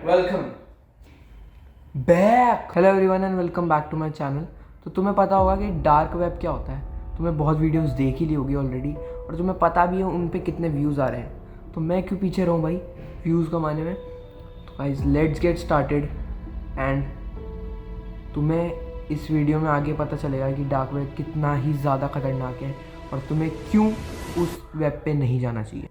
Welcome back. Hello everyone and welcome back to my channel. तो तुम्हें पता होगा कि डार्क वेब क्या होता है। तुम्हें बहुत वीडियोस देख ही ली होगी ऑलरेडी और तुम्हें पता भी है उन पे कितने व्यूज़ आ रहे हैं। तो मैं क्यों पीछे रहूँ भाई व्यूज़ कमाने में। तो guys let's get started and तुम्हें इस वीडियो में आगे पता चलेगा कि डार्क वेब कितना ही ज़्यादा ख़तरनाक है और तुम्हें क्यों उस वेब पे नहीं जाना चाहिए।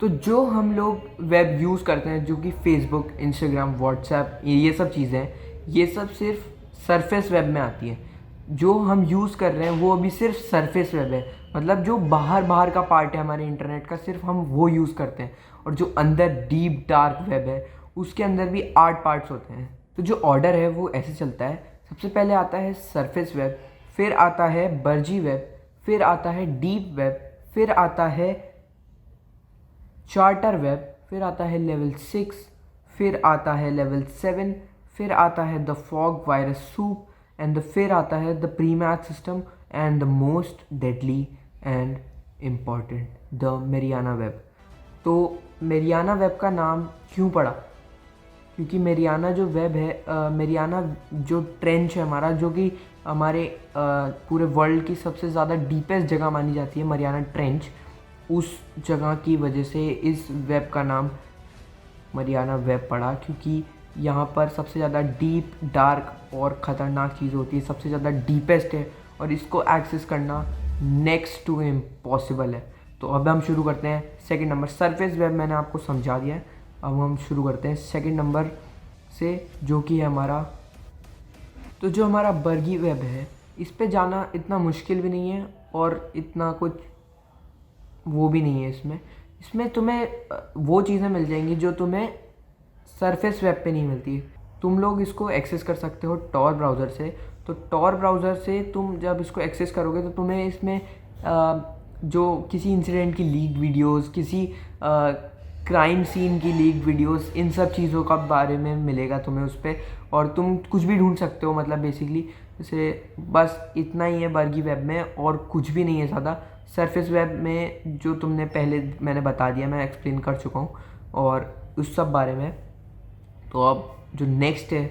तो जो हम लोग वेब यूज़ करते हैं, जो कि फेसबुक, इंस्टाग्राम, व्हाट्सएप, ये सब चीज़ें हैं, ये सब सिर्फ सरफेस वेब में आती है। जो हम यूज़ कर रहे हैं वो अभी सिर्फ सरफेस वेब है, मतलब जो बाहर बाहर का पार्ट है हमारे इंटरनेट का, सिर्फ हम वो यूज़ करते हैं। और जो अंदर डीप डार्क वेब है उसके अंदर भी 8 पार्ट्स होते हैं। तो जो ऑर्डर है वो ऐसे चलता है। सबसे पहले आता है सरफेस वेब, फिर आता है बर्जी वेब, फिर आता है डीप वेब, फिर आता है चार्टर वेब, फिर आता है लेवल 6, फिर आता है लेवल 7, फिर आता है the fog virus soup and फिर आता है the primarch system and the most deadly and important the Mariana web. तो मेरियाना वेब का नाम क्यों पड़ा? क्योंकि मेरियाना जो वेब है, मेरियाना जो ट्रेंच है हमारा, जो कि हमारे पूरे वर्ल्ड की सबसे ज़्यादा डीपेस्ट जगह मानी जाती है, मरियाना ट्रेंच, उस जगह की वजह से इस वेब का नाम मरियाना वेब पड़ा। क्योंकि यहाँ पर सबसे ज़्यादा डीप डार्क और ख़तरनाक चीज़ होती है, सबसे ज़्यादा डीपेस्ट है और इसको एक्सेस करना नेक्स्ट टू इम्पॉसिबल है। तो अब हम शुरू करते हैं सेकंड नंबर। सरफेस वेब मैंने आपको समझा दिया है, अब हम शुरू करते हैं सेकंड नंबर से, जो कि है हमारा, तो जो हमारा बर्गी वेब है, इस पे जाना इतना मुश्किल भी नहीं है और इतना कुछ वो भी नहीं है। इसमें तुम्हें वो चीज़ें मिल जाएंगी जो तुम्हें सरफेस वेब पे नहीं मिलती। तुम लोग इसको एक्सेस कर सकते हो टॉर ब्राउज़र से। तो टॉर ब्राउज़र से तुम जब इसको एक्सेस करोगे तो तुम्हें इसमें जो किसी इंसिडेंट की लीक वीडियोस, किसी क्राइम सीन की लीक वीडियोस, इन सब चीज़ों का बारे में मिलेगा तुम्हें उस पर, और तुम कुछ भी ढूंढ सकते हो। मतलब बेसिकली जैसे बस इतना ही है बर्गी वेब में और कुछ भी नहीं है ज़्यादा। सरफेस वेब में जो तुमने पहले मैंने बता दिया, मैं एक्सप्लेन कर चुका हूँ और उस सब बारे में। तो अब जो नेक्स्ट है,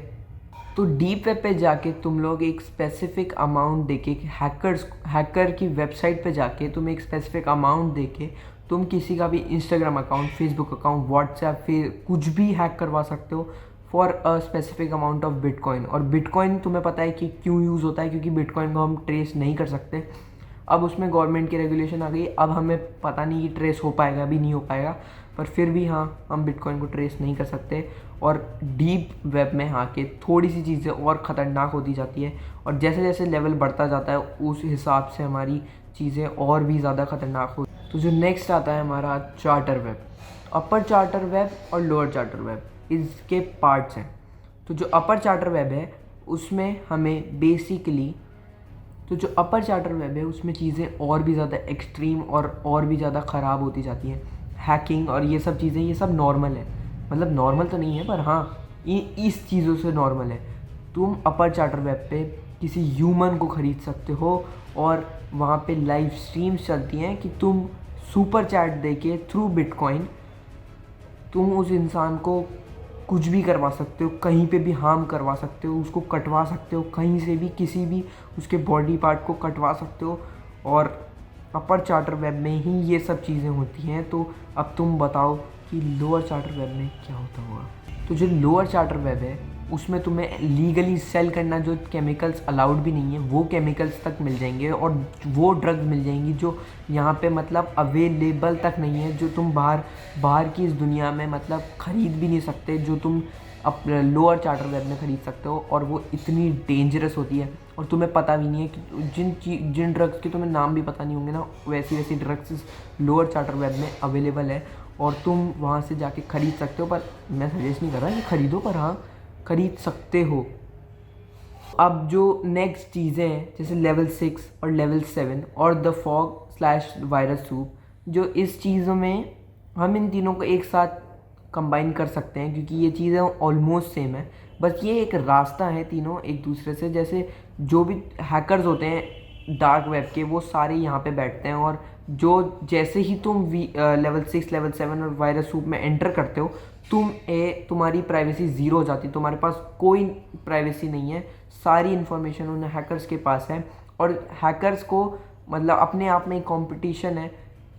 तो डीप वेब पे जाके तुम लोग एक स्पेसिफिक अमाउंट देके, हैकर की वेबसाइट पे जाके तुम एक स्पेसिफिक अमाउंट देके तुम किसी का भी Instagram account, Facebook account, WhatsApp, फिर कुछ भी हैक करवा सकते हो for a specific amount of bitcoin. और बिटकॉइन तुम्हें पता है कि क्यों यूज़ होता है, क्योंकि बिटकॉइन को हम ट्रेस नहीं कर सकते। अब उसमें गवर्नमेंट की रेगुलेशन आ गई, अब हमें पता नहीं कि ट्रेस हो पाएगा भी नहीं हो पाएगा, पर फिर भी हाँ, हम बिटकॉइन को ट्रेस नहीं कर सकते। और डीप वेब में आके थोड़ी सी चीज़ें और ख़तरनाक होती जाती है और जैसे जैसे लेवल बढ़ता जाता है उस हिसाब से हमारी चीज़ें और भी ज़्यादा ख़तरनाक हो। तो जो नेक्स्ट आता है हमारा चार्टर वेब। अपर चार्टर वेब और लोअर चार्टर वेब, इसके पार्ट्स हैं। तो जो अपर चार्टर वेब है उसमें हमें बेसिकली, तो जो अपर चार्टर वेब है उसमें चीज़ें और भी ज़्यादा एक्सट्रीम और भी ज़्यादा ख़राब होती जाती हैं। हैकिंग और ये सब चीज़ें, ये सब नॉर्मल है, मतलब नॉर्मल तो नहीं है पर हाँ, ये इस चीज़ों से नॉर्मल है। तुम अपर चार्टर वेब पे किसी ह्यूमन को ख़रीद सकते हो और वहाँ पे लाइव स्ट्रीम्स चलती हैं कि तुम सुपर चैट दे के थ्रू बिटकॉइन तुम उस इंसान को कुछ भी करवा सकते हो, कहीं पे भी हार्म करवा सकते हो, उसको कटवा सकते हो, कहीं से भी किसी भी उसके बॉडी पार्ट को कटवा सकते हो। और अपर चार्टर वेब में ही ये सब चीज़ें होती हैं। तो अब तुम बताओ कि लोअर चार्टर वेब में क्या होता होगा। तो जो लोअर चार्टर वेब है उसमें तुम्हें लीगली सेल करना जो केमिकल्स अलाउड भी नहीं है वो केमिकल्स तक मिल जाएंगे और वो ड्रग्स मिल जाएंगी जो यहाँ पे मतलब अवेलेबल तक नहीं है, जो तुम बाहर की इस दुनिया में मतलब ख़रीद भी नहीं सकते, जो तुम अपने लोअर चार्टर वेब में ख़रीद सकते हो। और वो इतनी डेंजरस होती है और तुम्हें पता भी नहीं है कि जिन ड्रग्स के तुम्हें नाम भी पता नहीं होंगे ना, वैसी ड्रग्स लोअर चार्टर वेब में अवेलेबल है और तुम वहाँ से जाके ख़रीद सकते हो। पर मैं सजेस्ट नहीं कर रहा कि ख़रीदो, पर हाँ ख़रीद सकते हो। अब जो नेक्स्ट चीज़ें हैं जैसे लेवल 6 और लेवल 7 और the fog slash virus soup, जो इस चीज़ों में हम इन तीनों को एक साथ कंबाइन कर सकते हैं क्योंकि ये चीज़ें ऑलमोस्ट सेम है। बस ये एक रास्ता है तीनों एक दूसरे से। जैसे जो भी हैकर्स होते हैं डार्क वेब के वो सारे यहाँ पे बैठते हैं। और जो जैसे ही तुम लेवल 6 लेवल 7 और वायरस सूप में एंटर करते हो तुम्हारी प्राइवेसी ज़ीरो हो जाती है। तुम्हारे पास कोई प्राइवेसी नहीं है, सारी इन्फॉर्मेशन उन हैकर्स के पास है। और हैकर्स को मतलब अपने आप में एक कॉम्पिटिशन है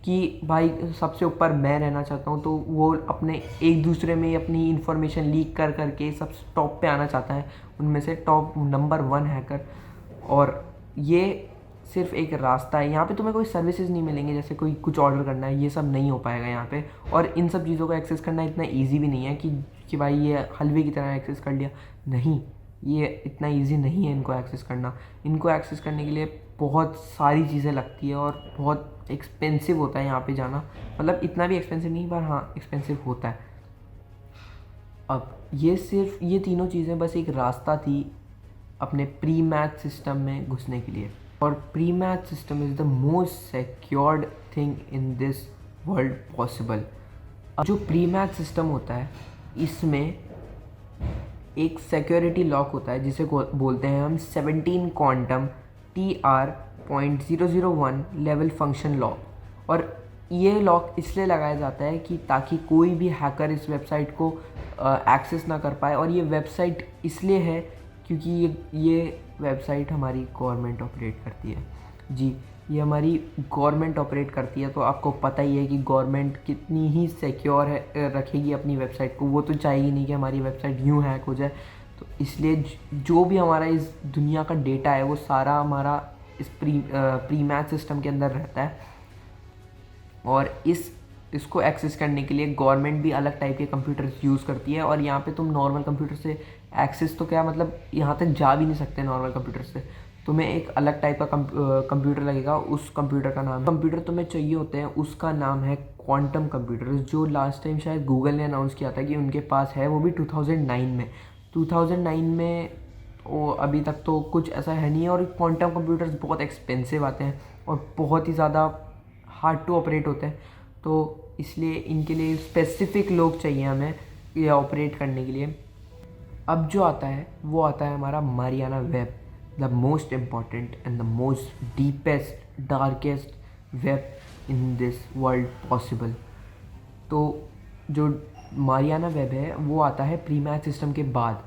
कि भाई सबसे ऊपर मैं रहना चाहता हूँ, तो वो अपने एक दूसरे में अपनी इन्फॉर्मेशन लीक कर करके सब टॉप पे आना चाहता है, उनमें से टॉप नंबर 1 हैकर। और ये सिर्फ एक रास्ता है, यहाँ पे तुम्हें कोई सर्विसेज नहीं मिलेंगे, जैसे कोई कुछ ऑर्डर करना है ये सब नहीं हो पाएगा यहाँ पे। और इन सब चीज़ों को एक्सेस करना इतना ईजी भी नहीं है कि भाई ये हलवे की तरह एक्सेस कर लिया, नहीं, ये इतना ईजी नहीं है इनको एक्सेस करना। इनको एक्सेस करने के लिए बहुत सारी चीज़ें लगती है और बहुत एक्सपेंसिव होता है यहाँ पे जाना। मतलब इतना भी एक्सपेंसिव नहीं, पर हाँ एक्सपेंसिव होता है। अब ये तीनों चीज़ें बस एक रास्ता थी अपने प्री मैच सिस्टम में घुसने के लिए। और pre match system is the most secured thing in this world possible. अब जो प्री मैच सिस्टम होता है इसमें एक सिक्योरिटी लॉक होता है जिसे बोलते हैं हम 17 quantum TR.001 level function lock. और ये लॉक इसलिए लगाया जाता है कि ताकि कोई भी हैकर इस वेबसाइट को एक्सेस ना कर पाए। और ये वेबसाइट इसलिए है क्योंकि ये वेबसाइट हमारी गवर्नमेंट ऑपरेट करती है। जी, ये हमारी गवर्नमेंट ऑपरेट करती है, तो आपको पता ही है कि गवर्नमेंट कितनी ही सिक्योर है रखेगी अपनी वेबसाइट को। वो तो चाहेगी नहीं कि हमारी वेबसाइट यूँ हैक हो जाए। तो इसलिए जो भी हमारा इस दुनिया का डेटा है वो सारा हमारा इस प्री मैच सिस्टम के अंदर रहता है। और इसको एक्सेस करने के लिए गवर्नमेंट भी अलग टाइप के कंप्यूटर्स यूज़ करती है। और यहाँ पे तुम नॉर्मल कंप्यूटर से एक्सेस तो क्या मतलब यहाँ तक जा भी नहीं सकते नॉर्मल कंप्यूटर से। तुम्हें एक अलग टाइप का कंप्यूटर लगेगा, उस कंप्यूटर का नाम कंप्यूटर तुम्हें चाहिए होते हैं उसका नाम है क्वांटम कंप्यूटर, जो लास्ट टाइम शायद गूगल ने अनाउंस किया था कि उनके पास है, वो भी 2009 में। वो अभी तक तो कुछ ऐसा है नहीं है। और क्वांटम कंप्यूटर्स बहुत एक्सपेंसिव आते हैं और बहुत ही ज़्यादा हार्ड टू ऑपरेट होते हैं, तो इसलिए इनके लिए स्पेसिफिक लोग चाहिए हमें ये ऑपरेट करने के लिए। अब जो आता है वो आता है हमारा Mariana web, the most important and the most deepest darkest web in this world possible. तो जो मारियाना वेब है वो आता है प्री मैच सिस्टम के बाद।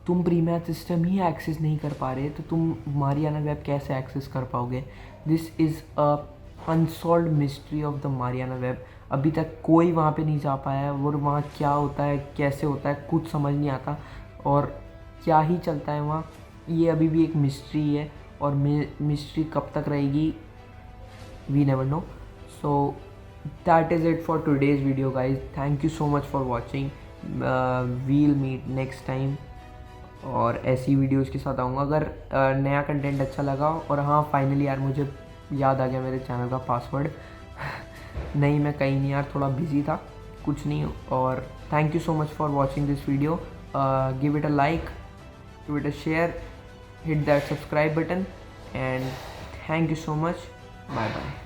तुम प्री मैच सिस्टम ही एक्सेस नहीं कर पा रहे तो तुम मारियाना वेब कैसे एक्सेस कर पाओगे? This is a unsolved mystery of the Mariana web. अभी तक कोई वहाँ पे नहीं जा पाया है और वहाँ क्या होता है कैसे होता है कुछ समझ नहीं आता, और क्या ही चलता है वहाँ, ये अभी भी एक मिस्ट्री है। और मिस्ट्री कब तक रहेगी we never know. So that is it for today's video guys. Thank you so much for watching. We'll meet next time और ऐसी वीडियोज़ के साथ आऊँगा अगर नया कंटेंट अच्छा लगा। और हाँ, फाइनली यार मुझे याद आ गया मेरे चैनल का पासवर्ड। नहीं, मैं कहीं नहीं यार, थोड़ा बिजी था, कुछ नहीं। और thank you so much for watching this video. Give it a like, give it a share, hit that subscribe button, and thank you so much. Bye bye.